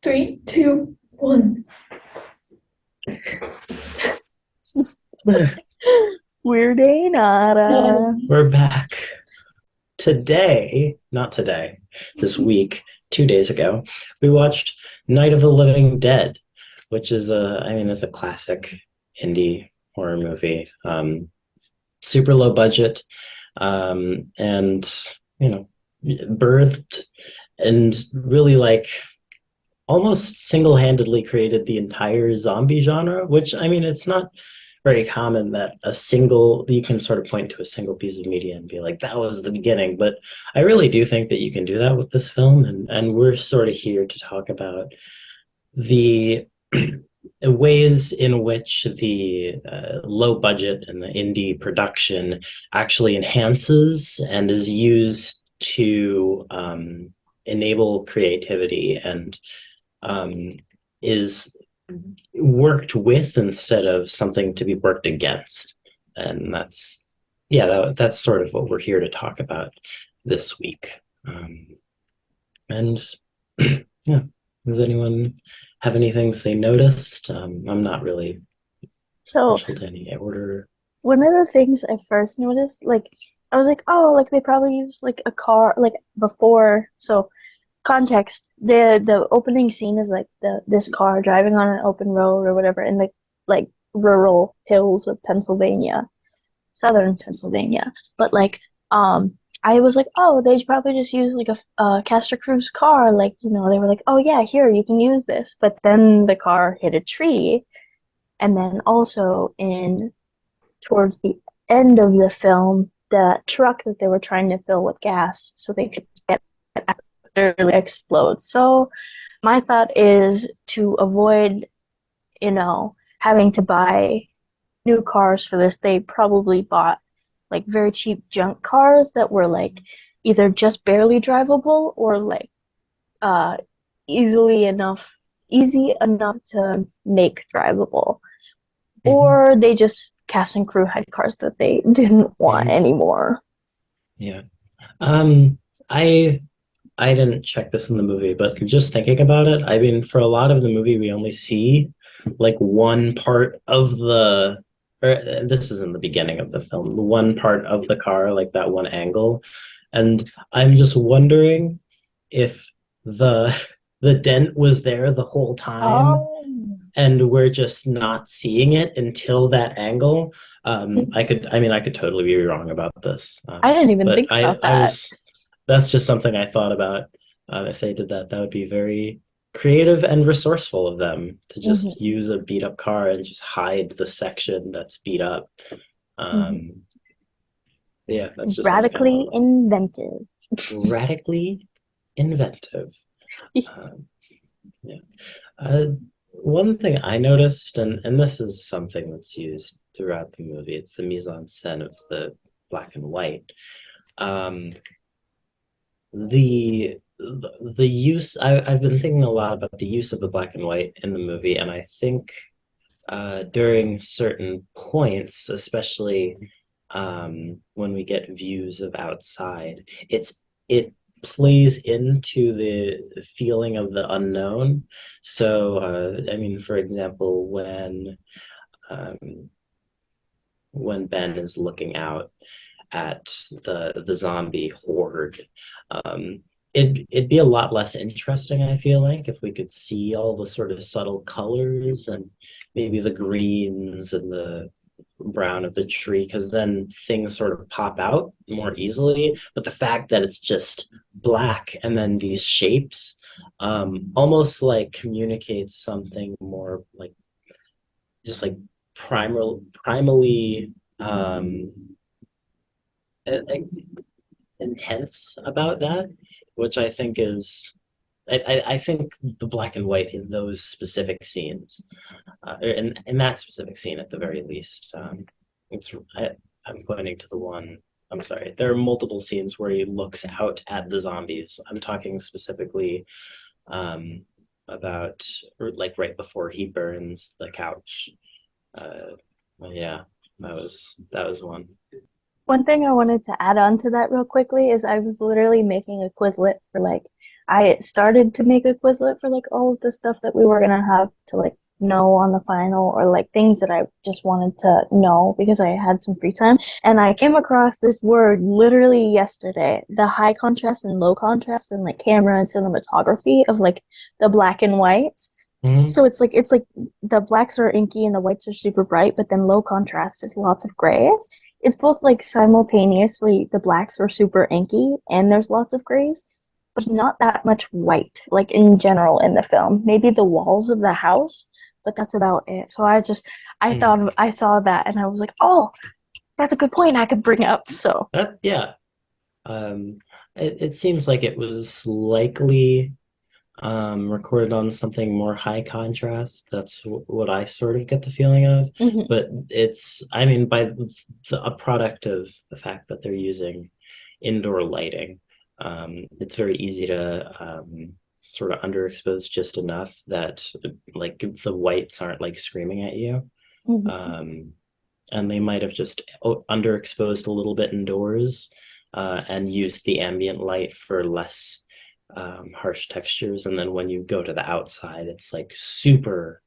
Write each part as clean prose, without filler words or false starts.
Three, two, one. Weird day, Nara. We're back. Not today, this week, 2 days ago, we watched Night of the Living Dead, which is it's a classic indie horror movie. Super low budget, and, you know, birthed and really like almost single-handedly created the entire zombie genre, which it's not very common that you can sort of point to a single piece of media and be like, that was the beginning. But I really do think that you can do that with this film, and we're sort of here to talk about the ways in which the low budget and the indie production actually enhances and is used to enable creativity and um, is worked with instead of something to be worked against. And that's sort of what we're here to talk about this week. And yeah, does anyone have any things they noticed? I'm not really So, partial to any order. one of the things I first noticed, like, I was like, oh, like they probably used like a car, like before. So, context, the opening scene is like this car driving on an open road or whatever in like rural hills of Pennsylvania, southern Pennsylvania. But I was like, oh, they probably just used like a Castor Cruise car. Like, they were like, oh yeah, here you can use this. But then the car hit a tree, and then also in towards the end of the film, the truck that they were trying to fill with gas so they could get literally explode. So my thought is to avoid, having to buy new cars for this, they probably bought like very cheap junk cars that were like either just barely drivable or like uh easily enough easy enough to make drivable. Mm-hmm. Or they just cast and crew had cars that they didn't want Mm-hmm. anymore. Yeah. Um, I I didn't check this in the movie, but just thinking about it, for a lot of the movie, we only see like one part of this is in the beginning of the film, one part of the car, like that one angle. And I'm just wondering if the the dent was there the whole time Oh, and we're just not seeing it until that angle. I could totally be wrong about this, I didn't even but think about I that. was that's just something I thought about. If they did that, that would be very creative and resourceful of them to just Hmm. use a beat up car and just hide the section that's beat up. Hmm. Um, yeah, that's just something I thought Radically about. inventive. Radically inventive. Um, yeah. One thing I noticed, and this is something that's used throughout the movie, it's the mise en scène of the black and white. Um, the use I've been thinking a lot about the use of the black and white in the movie, and I think during certain points, especially when we get views of outside, it plays into the feeling of the unknown. So, for example, um, when Ben is looking out at the zombie horde, um, it'd be a lot less interesting, I feel like, if we could see all the sort of subtle colors and maybe the greens and the brown of the tree, because then things sort of pop out more easily. But the fact that it's just black and then these shapes almost like communicates something more like just like primally um, intense about that, which I think is I think the black and white in those specific scenes, in that specific scene at the very least, it's I'm pointing to the one. I'm sorry. There are multiple scenes where he looks out at the zombies. I'm talking specifically um, about or like right before he burns the couch. Well, yeah, that was one. One thing I wanted to add on to that real quickly is I was literally making a Quizlet for like I started to make a Quizlet for like all of the stuff that we were gonna have to like know on the final, or like things that I just wanted to know because I had some free time. And I came across this word literally yesterday, the high contrast and low contrast and like camera and cinematography of like the black and whites. Mhm. So it's like the blacks are inky and the whites are super bright, but then low contrast is lots of grays. It's both like simultaneously the blacks are super inky and there's lots of grays, but not that much white, like in general in the film. Maybe the walls of the house, but that's about it. So I Mm. thought I saw that and I was like, oh, that's a good point I could bring up. So, That yeah. Um, it seems like it was likely recorded on something more high contrast. That's what I sort of get the feeling of. mhm, But it's, I mean, a product of the fact that they're using indoor lighting, it's very easy to sort of underexpose just enough that like the whites aren't like screaming at you. mhm, Um, and they might have just underexposed a little bit indoors and used the ambient light for less harsh textures. And then when you go to the outside, it's like super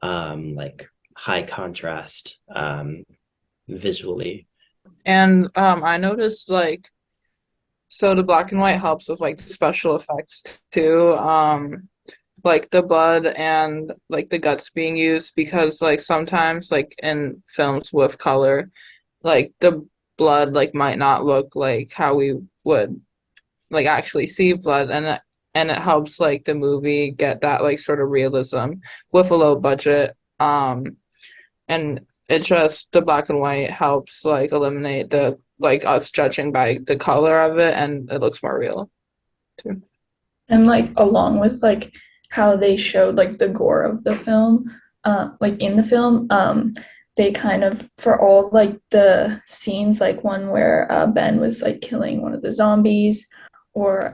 like high contrast visually. And I noticed like so the black and white helps with like the special effects too. Like the blood and like the guts being used because like sometimes like in films with color, like the blood like might not look like how we would like actually see blood, and it helps like the movie get that like sort of realism with a low budget. And it just the black and white helps like eliminate the like us judging by the color of it, and it looks more real too. And like along with like how they showed like the gore of the film, like in the film, they kind of for all like the scenes, like one where Ben was like killing one of the zombies, or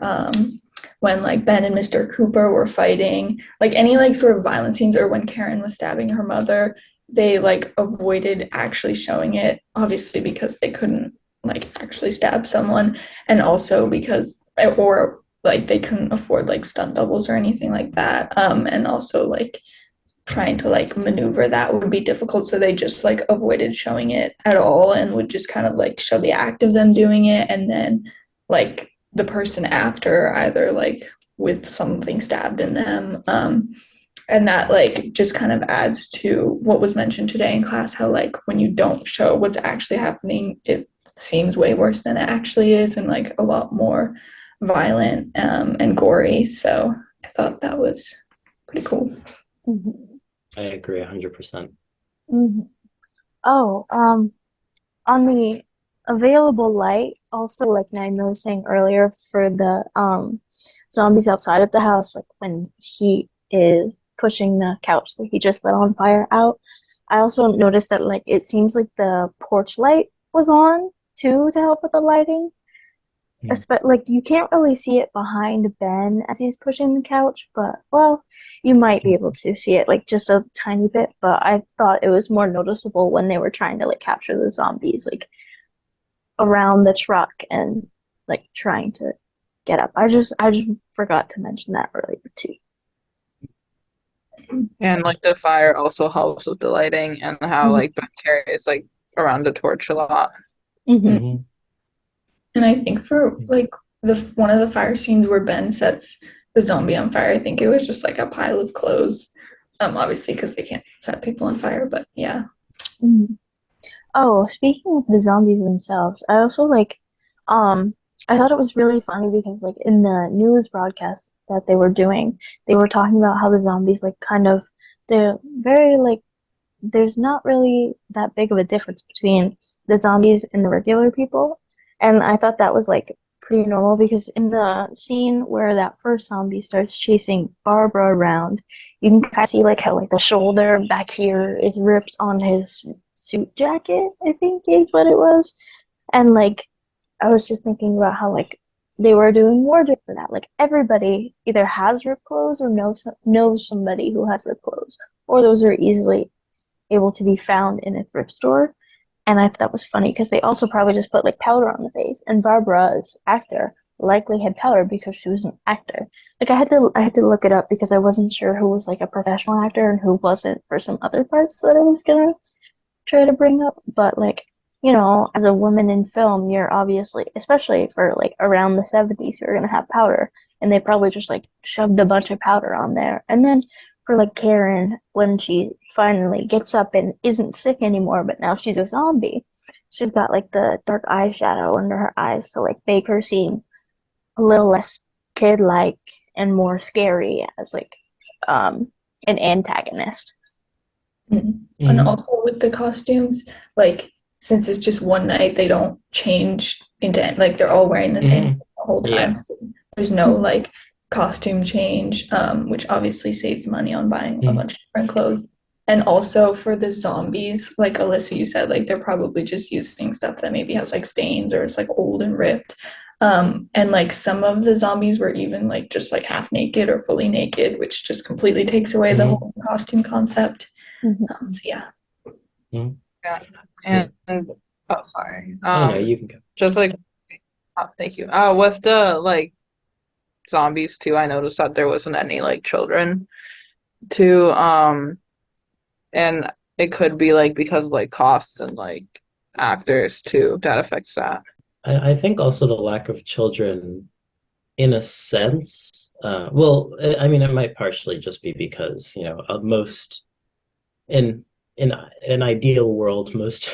when like Ben and Mr. Cooper were fighting, like any like sort of violent scenes, or when Karen was stabbing her mother, they like avoided actually showing it, obviously because they couldn't like actually stab someone, and also because or like they couldn't afford like stunt doubles or anything like that. And also like trying to like maneuver that would be difficult. So they just like avoided showing it at all and would just kind of like show the act of them doing it, and then like the person after either like with something stabbed in them. And that like just kind of adds to what was mentioned today in class, how like when you don't show what's actually happening, it seems way worse than it actually is, and like a lot more violent and gory. So I thought that was pretty cool. mhm, I agree 100%. mhm. Oh, on the available light, also like Naima was saying earlier for the zombies outside of the house, like when he is pushing the couch that he just lit on fire out. I also noticed that like it seems like the porch light was on too to help with the lighting. Mm. Like you can't really see it behind Ben as he's pushing the couch, but well, you might be able to see it like just a tiny bit. But I thought it was more noticeable when they were trying to like capture the zombies like around the truck and like trying to get up. I just forgot to mention that earlier too. And like the fire also helps with the lighting and how Mhm. like Ben carries like around the torch a lot. Mhm. Mhm. And I think for like the one of the fire scenes where Ben sets the zombie on fire, I think it was just like a pile of clothes. Obviously because they can't set people on fire, but yeah. Mhm. Oh, speaking of the zombies themselves, I also like I thought it was really funny because like in the news broadcast that they were doing, they were talking about how the zombies like kind of they're very like there's not really that big of a difference between the zombies and the regular people. And I thought that was like pretty normal because in the scene where that first zombie starts chasing Barbara around, you can kind of see like how like the shoulder back here is ripped on his suit jacket, I think is what it was. And like I was just thinking about how like they were doing wardrobe for that. Like everybody either has ripped clothes or knows somebody who has ripped clothes, or those are easily able to be found in a thrift store. And I thought that was funny because they also probably just put like powder on the face. And Barbara's actor likely had powder because she was an actor. Like I had to look it up because I wasn't sure who was like a professional actor and who wasn't for some other parts that I was gonna try to bring up. But like, as a woman in film, you're obviously, especially for like around the 70s, you're gonna have powder, and they probably just like shoved a bunch of powder on there. And then for like Karen, when she finally gets up and isn't sick anymore, but now she's a zombie, she's got like the dark eyeshadow under her eyes to like make her seem a little less kid-like and more scary as like an antagonist. And Mhm. also with the costumes, like since it's just one night, they don't change into like they're all wearing the same Mhm. thing the whole time. Yeah. So there's no like costume change, which obviously saves money on buying a Mhm. bunch of different clothes. And also for the zombies, like Alyssa, you said, like they're probably just using stuff that maybe has like stains or it's like old and ripped. And like some of the zombies were even like just like half naked or fully naked, which just completely takes away the Mhm. whole costume concept. Mhm. So yeah. Mhm. Yeah. Yeah. And oh, sorry. Oh no, you can go. Just like thank you. With the like zombies too, I noticed that there wasn't any like children too. And it could be like because of like costs and like actors too that affects that. I think also the lack of children, in a sense, well, I mean, it might partially just be because, most in in an ideal world, most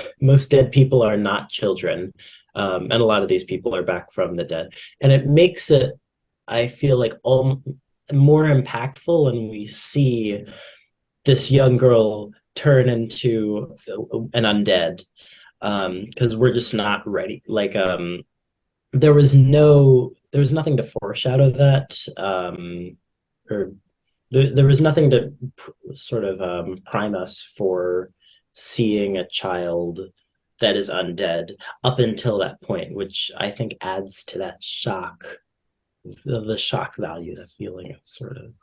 dead people are not children, and a lot of these people are back from the dead, and it makes it, I feel like, all more impactful when we see this young girl turn into an undead, because we're just not ready. Like, there was nothing to foreshadow that, or there was nothing to sort of prime us for seeing a child that is undead up until that point, which I think adds to that shock, the shock value, the feeling of sort of,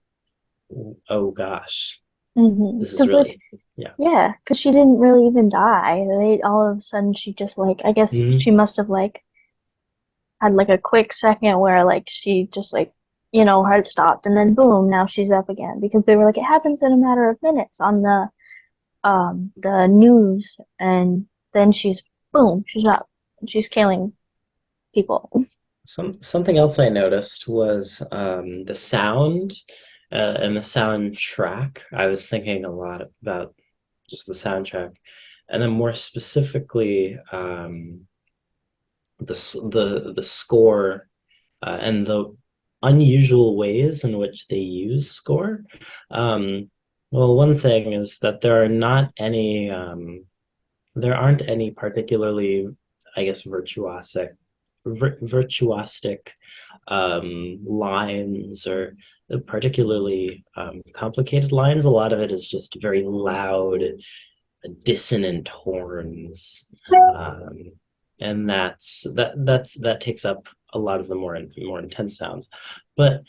oh gosh, this is Because like, really, yeah. yeah, because she didn't really even die. They all of a sudden she just like, I guess Mhm. she must have like had like a quick second where like she just like, heart stopped, and then boom, now she's up again because they were like it happens in a matter of minutes on the news, and then she's boom, she's up, and she's killing people. Something else I noticed was the sound, and the soundtrack. I was thinking a lot about just the soundtrack, and then more specifically, the score, and the unusual ways in which they use score. Well, one thing is that there aren't any particularly, I guess, virtuosic lines, or particularly complicated lines. A lot of it is just very loud, dissonant horns, um, and that takes up a lot of the more intense sounds. But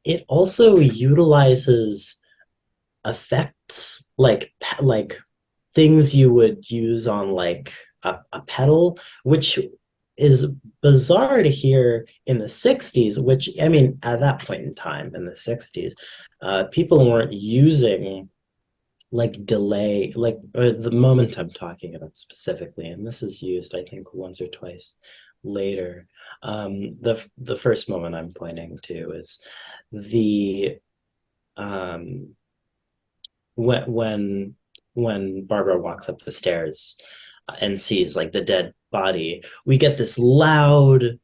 it also utilizes effects like things you would use on like a pedal, which is bizarre to hear in the 60s, which, I mean, at that point in time in the 60s, people weren't using like delay, like the moment I'm talking about specifically, and this is used, I think, once or twice later. The first moment I'm pointing to is the um, when when when Barbara walks up the stairs, and sees like the dead body. We get this loud,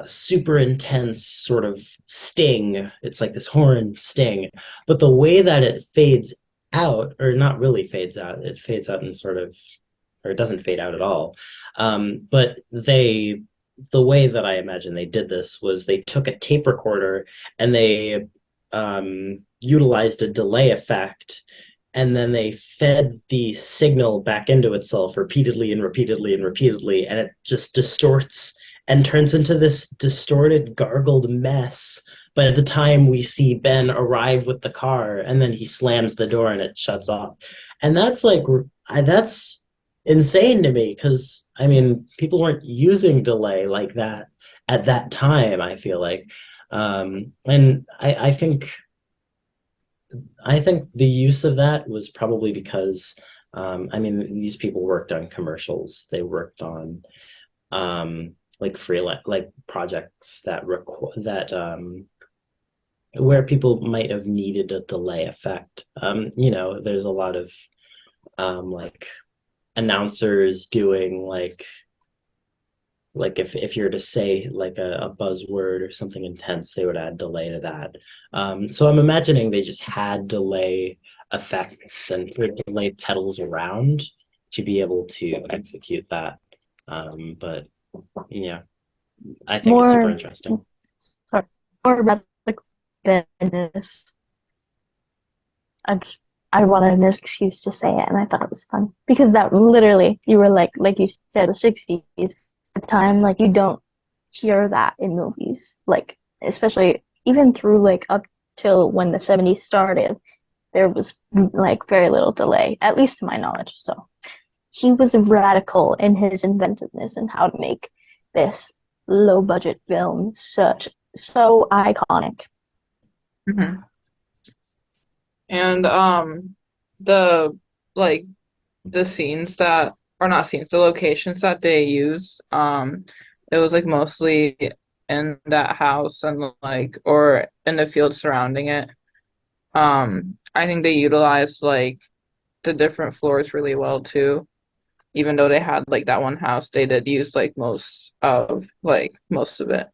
super intense sort of sting. It's like this horn sting, but the way that it fades out, or not really fades out, it fades out in sort of, or it doesn't fade out at all. But the way that I imagine they did this was they took a tape recorder and they utilized a delay effect, and then they fed the signal back into itself repeatedly and repeatedly and repeatedly, and it just distorts and turns into this distorted, gargled mess. By the time we see Ben arrive with the car, and then he slams the door and it shuts off, and that's like, that's insane to me, because I mean, people weren't using delay like that at that time, I feel like. And I think the use of that was probably because I mean these people worked on commercials. They worked on like freelance like projects that where people might have needed a delay effect. There's a lot of like announcers doing like if you're to say like a buzzword or something intense, they would add delay to that. So I'm imagining they just had delay effects and delay pedals around to be able to execute that. But yeah, I think it's super More, interesting. sorry, more about like Venice. I just, I wanted an excuse to say it, and I thought it was fun because that literally, you were like you said, the '60s. The time like you don't hear that in movies, like especially even through like up till when the '70s started, there was like very little delay, at least to my knowledge. So he was radical in his inventiveness and how to make this low budget film so iconic. Mhm. And the like the scenes that or not scenes, the locations that they used, it was like mostly in that house and like or in the field surrounding it. I think they utilized like the different floors really well too. Even though they had like that one house, they did use like most of it.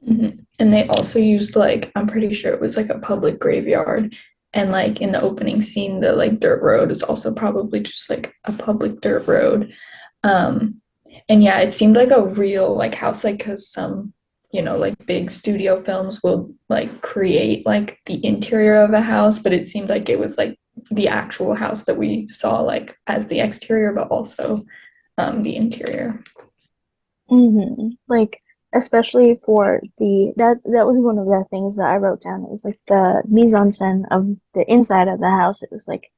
And they also used like I'm pretty sure it was like a public graveyard. And like in the opening scene, the like dirt road is also probably just like a public dirt road. Um, and yeah, it seemed like a real like house, like because some, like big studio films will like create like the interior of a house, but it seemed like it was like the actual house that we saw like as the exterior, but also the interior. Like especially for that was one of the things that I wrote down. It was like the mise en scène of the inside of the house. It was like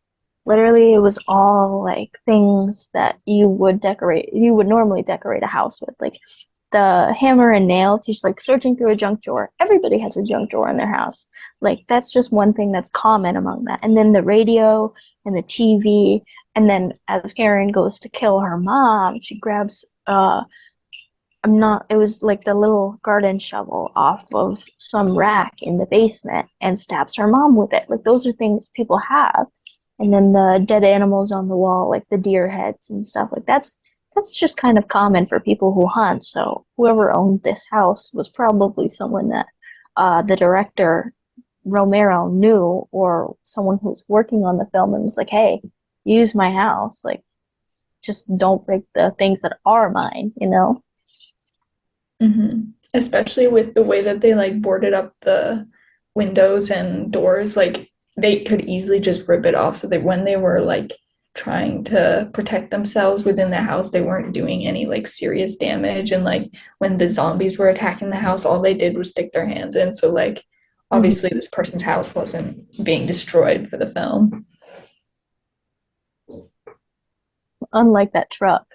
literally it was all like things that you would normally decorate a house with. Like the hammer and nail, just like searching through a junk drawer. Everybody has a junk drawer in their house. Like that's just one thing that's common among that. And then the radio and the TV. And then as Karen goes to kill her mom, she grabs I'm not, it was like the little garden shovel off of some rack in the basement and stabs her mom with it. Like those are things people have. And then the dead animals on the wall, like the deer heads and stuff. Like that's just kind of common for people who hunt. So whoever owned this house was probably someone that the director Romero knew, or someone who was working on the film and was like, "Hey, use my house. Like just don't break the things that are mine, you know?" Especially with the way that they like boarded up the windows and doors, like they could easily just rip it off so that when they were like trying to protect themselves within the house, they weren't doing any like serious damage. And like when the zombies were attacking the house, all they did was stick their hands in. So like Mhm. obviously this person's house wasn't being destroyed for the film. Unlike that truck.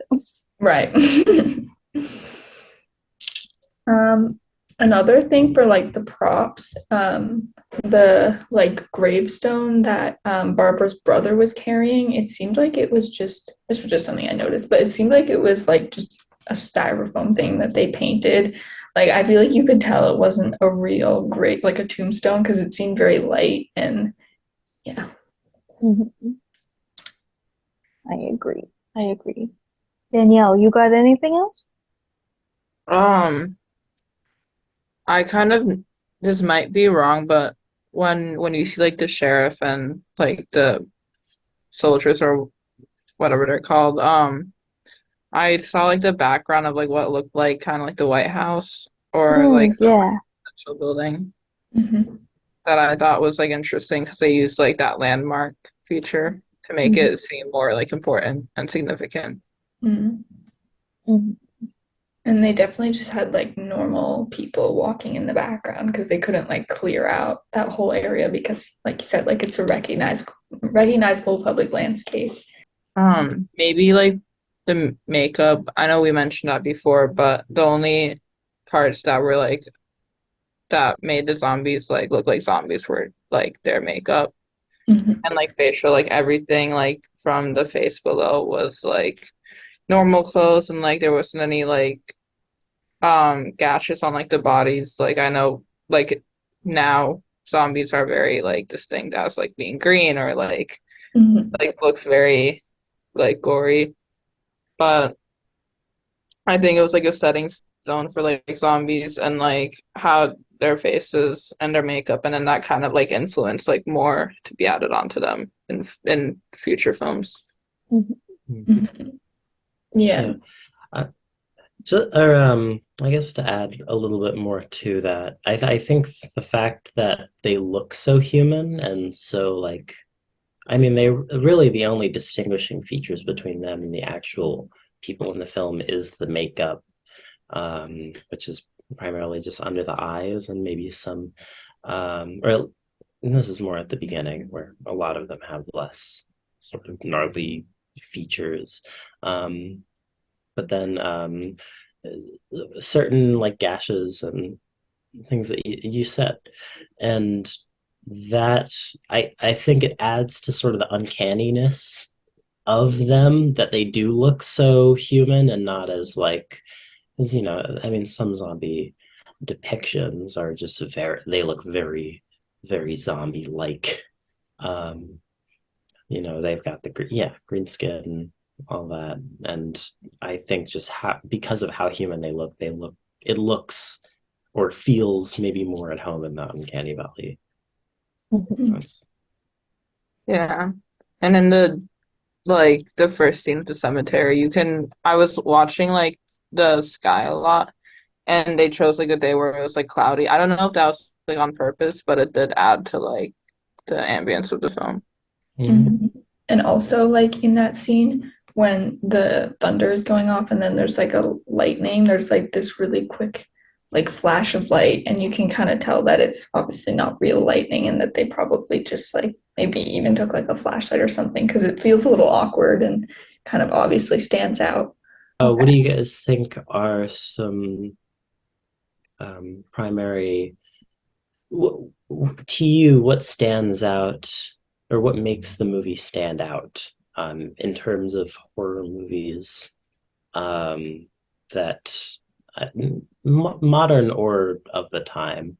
Right. Um, Another thing for like the props, the like gravestone that Barbara's brother was carrying, it seemed like it was just this was just something I noticed, but it seemed like it was like just a styrofoam thing that they painted. Like I feel like you could tell it wasn't a real great like a tombstone because it seemed very light and yeah. Mhm. I agree. I agree. Danielle, you got anything else? Um, I kind of this might be wrong, but when you see like the sheriff and like the soldiers or whatever they're called, I saw like the background of like what looked like kind of like the White House or like some Yeah. presidential building Mhm. that I thought was like interesting because they used like that landmark feature to make Mhm. it seem more like important and significant. Mhm. Mhm. And they definitely just had like normal people walking in the background because they couldn't like clear out that whole area because, like you said, like it's a recognizable public landscape. Maybe like the makeup. I know we mentioned that before, but the only parts that were like that made the zombies like look like zombies were like their makeup Mhm. and like facial, like everything like from the face below was like normal clothes, and like there wasn't any like gashes on like the bodies. Like I know like now zombies are very like distinct as like being green or Mhm. like looks very like gory. But I think it was like a setting stone for like zombies and like how their faces and their makeup, and then that kind of like influenced like more to be added onto them in future films. Mhm. Mhm. Yeah. Yeah. I guess to add a little bit more to that, I think the fact that they look so human and so like, I mean, they really the only distinguishing features between them and the actual people in the film is the makeup, which is primarily just under the eyes and maybe some, or and this is more at the beginning where a lot of them have less sort of gnarly features. Um, but then certain like gashes and things that you said, and that I think it adds to sort of the uncanniness of them that they do look so human and not as like, as you know, I mean, some zombie depictions are just very, they look very, very zombie like. Um, they've got the green skin and all that, and I think just how, because of how human they look, it looks or feels maybe more at home in the uncanny valley. Mhm. Mhm. That's Yeah. And then the first scene of the cemetery, I was watching like the sky a lot, and they chose like a day where it was like cloudy. I don't know if that was like on purpose, but it did add to like the ambience of the film. Mhm. Mhm. And also, like in that scene when the thunder is going off, and then there's like a lightning, there's like this really quick, like flash of light, and you can kind of tell that it's obviously not real lightning, and that they probably just like maybe even took like a flashlight or something because it feels a little awkward and kind of obviously stands out. What do you guys think are some primary to you, what stands out or what makes the movie stand out in terms of horror movies um, that modern or of the time?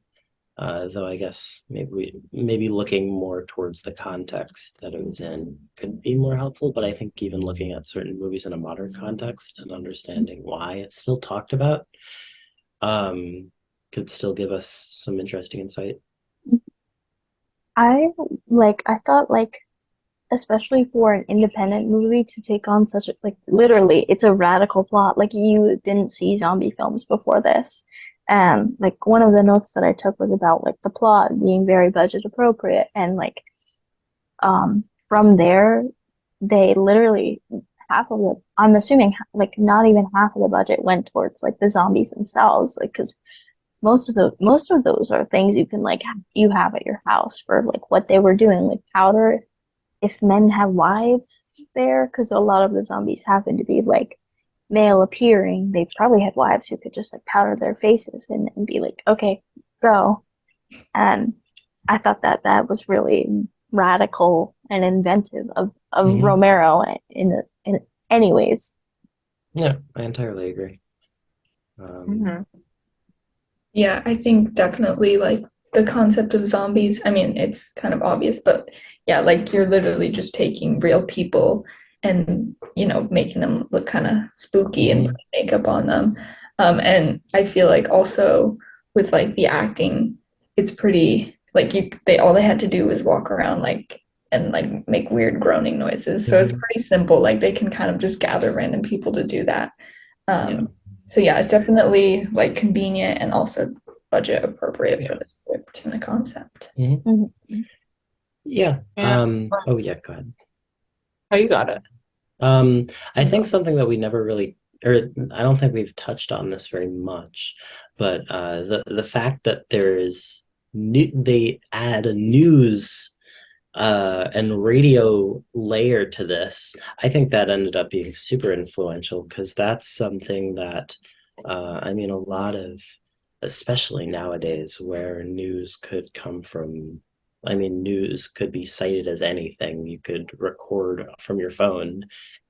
Though I guess maybe looking more towards the context that it was in could be more helpful. But I think even looking at certain movies in a modern context and understanding why it's still talked about um, could still give us some interesting insight. I thought like especially for an independent movie to take on such a like literally it's a radical plot. Like you didn't see zombie films before this. And like one of the notes that I took was about like the plot being very budget appropriate and like from there they literally half of the I'm assuming like not even half of the budget went towards like the zombies themselves like because most of those are things you can like you have at your house for like what they were doing like powder if men have wives there, because a lot of the zombies happen to be like male appearing, they probably had wives who could just like powder their faces and be like, okay, go. And I thought that that was really radical and inventive of Mhm. Romero in any ways. Yeah, I entirely agree. Um, Hmm. Yeah, I think definitely like the concept of zombies. I mean, it's kind of obvious, but yeah, like you're literally just taking real people and, making them look kind of spooky and mhm. putting makeup on them. And I feel like also with like the acting, it's pretty like they all they had to do was walk around like and like make weird groaning noises. So it's Mhm. pretty simple. Like they can kind of just gather random people to do that. Yeah. So yeah, it's definitely like convenient and also budget appropriate for Yeah. the script and the concept. Mhm. Mhm. Yeah. And Oh yeah, go ahead. oh, you got it. I think something that we never really, or I don't think we've touched on this very much, but the fact that there is they add a news and radio layer to this, I think that ended up being super influential because that's something that, I mean, a lot of especially nowadays where news could come from, I mean, news could be cited as anything. You could record from your phone,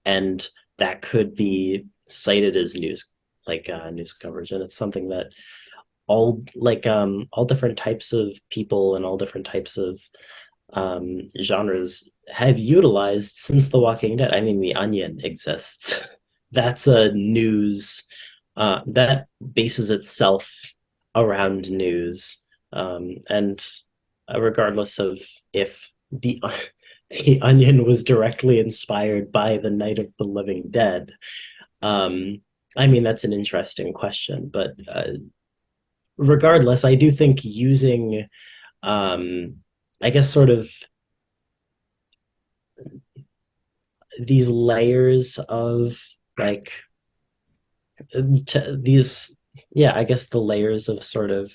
and that could be cited as news, like news coverage. And it's something that all different types of people and all different types of genres have utilized since The Walking Dead. I mean, The Onion exists. That's a news that bases itself around news, and regardless of if the Onion was directly inspired by the Night of the Living Dead. I mean, that's an interesting question, but regardless, I do think using, I guess, sort of these layers of like these, yeah, I guess the layers of sort of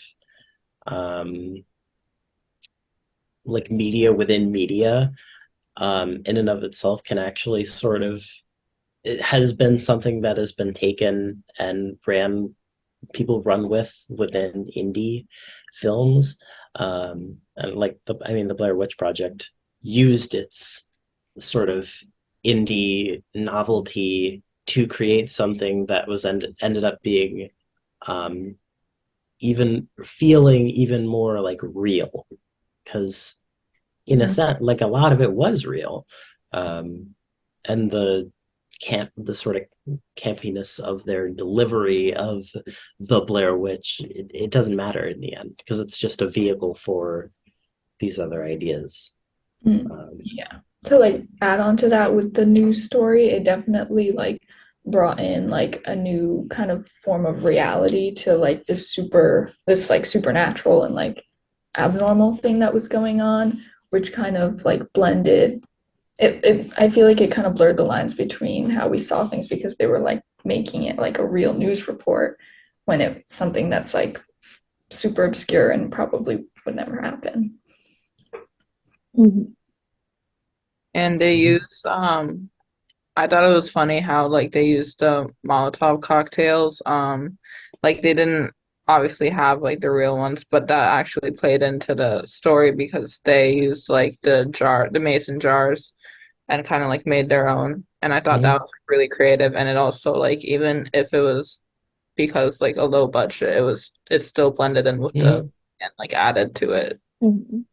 like media within media, in and of itself can actually sort of, it has been something that has been taken and people run with within indie films. And like I mean, the Blair Witch Project used its sort of indie novelty to create something that was ended up being, um, even feeling even more like real, because in a sense, like a lot of it was real, um, and the sort of campiness of their delivery of the Blair Witch, it doesn't matter in the end because it's just a vehicle for these other ideas. Yeah. To like add on to that with the news story, it definitely like brought in like a new kind of form of reality to like this like supernatural and like abnormal thing that was going on, which kind of like blended it. I feel like it kind of blurred the lines between how we saw things because they were like making it like a real news report when it's something that's like super obscure and probably would never happen. Mhm. And they used I thought it was funny how like they used the Molotov cocktails. Like they didn't obviously have like the real ones, but that actually played into the story because they used like the mason jars and kind of like made their own. And I thought Mhm. that was really creative. And it also like even if it was because like a low budget, it still blended in with the Mhm. and like added to it. Mhm.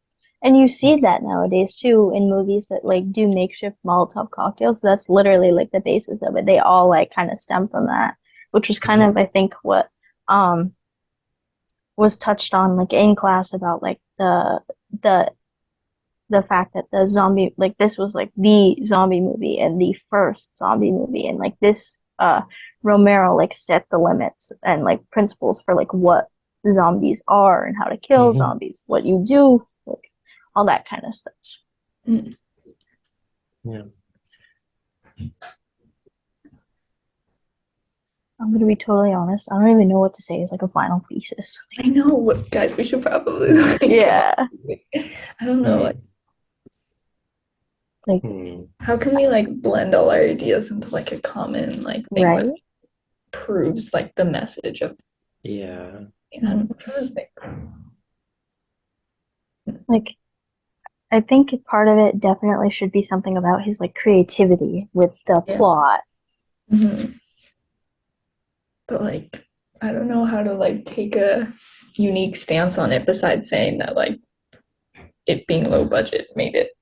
And you see that nowadays too in movies that like do makeshift Molotov cocktails. That's literally like the basis of it. They all like kind of stem from that, which was kind Mhm. of I think what um was touched on like in class about like the the fact that the zombie like this was like the zombie movie and the first zombie movie and like this Romero like set the limits and like principles for like what zombies are and how to kill Mhm. zombies, what you do, like all that kind of stuff. Mm. Yeah. I'm gonna be totally honest. I don't even know what to say as like a final thesis. I know what guys we should probably like come up Yeah, with. I don't know like like Hmm. how can we like blend all our ideas into like a common like thing that right. proves like the message of Yeah. I'm trying to think. Like I think part of it definitely should be something about his like creativity with the Yeah. plot. Mhm. But like I don't know how to like take a unique stance on it besides saying that like it being low budget made it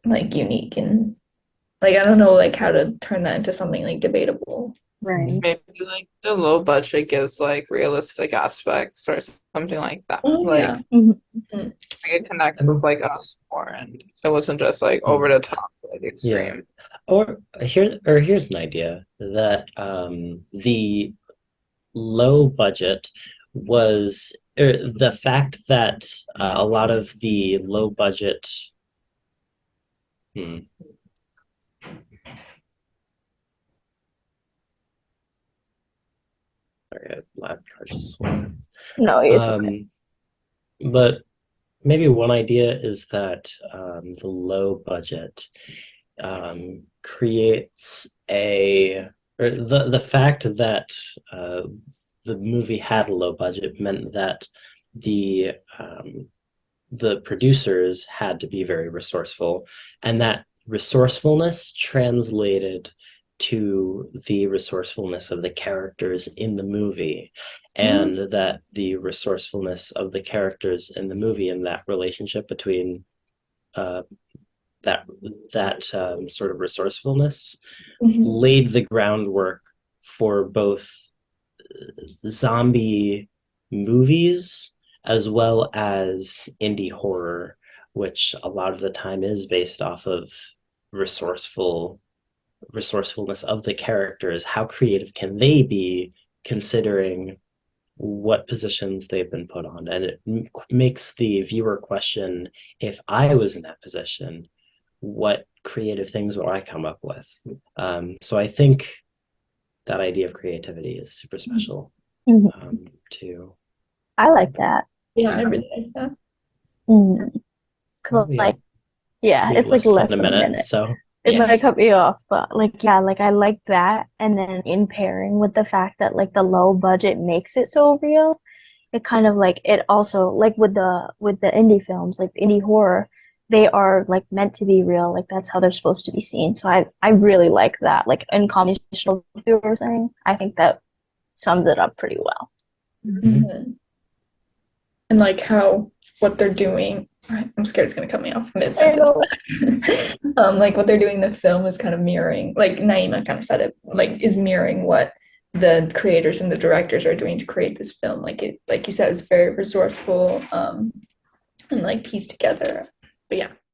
like unique and like I don't know like how to turn that into something like debatable. Right. Maybe like the low budget gives like realistic aspects or something like that. Oh Like yeah. Mhm. Mm. I could connect with And like us more and it wasn't just like over hmm. the top, like Yeah. extreme. Here's an idea that the low budget was, the fact that a lot of the low budget, hmm, sorry, a loud car just swung. No, it's okay. Um, but maybe one idea is that the low budget creates a, or the fact that uh, the movie had a low budget meant that the the producers had to be very resourceful, and that resourcefulness translated to the resourcefulness of the characters in the movie, and that the resourcefulness of the characters in the movie and that relationship between uh, that sort of resourcefulness Mhm. laid the groundwork for both zombie movies as well as indie horror, which a lot of the time is based off of resourcefulness of the characters. How creative can they be considering what positions they've been put on? And it makes the viewer question, if I was in that position, what creative things would I come up with? So I think that idea of creativity is super special Mhm. too. I like that. Yeah, I really like that. Mm. 'Cause, Well, we have like, yeah, we have it's like less less than a than a minute, minute. so It Yeah. might cut me off, but like, yeah, like I like that. And then in pairing with the fact that like the low budget makes it so real, it kind of like it also like with the indie films, like indie horror, they are like meant to be real. Like that's how they're supposed to be seen. So I really like that. Like in combination with what you were saying, I think that sums it up pretty well. Mhm. And like how what they're doing, I'm scared it's gonna cut me off I mid-sentence. know. Like what they're doing in the film is kind of mirroring, like Naima kind of said it, like is mirroring what the creators and the directors are doing to create this film. Like it, like you said, it's very resourceful, and like pieced together. But yeah,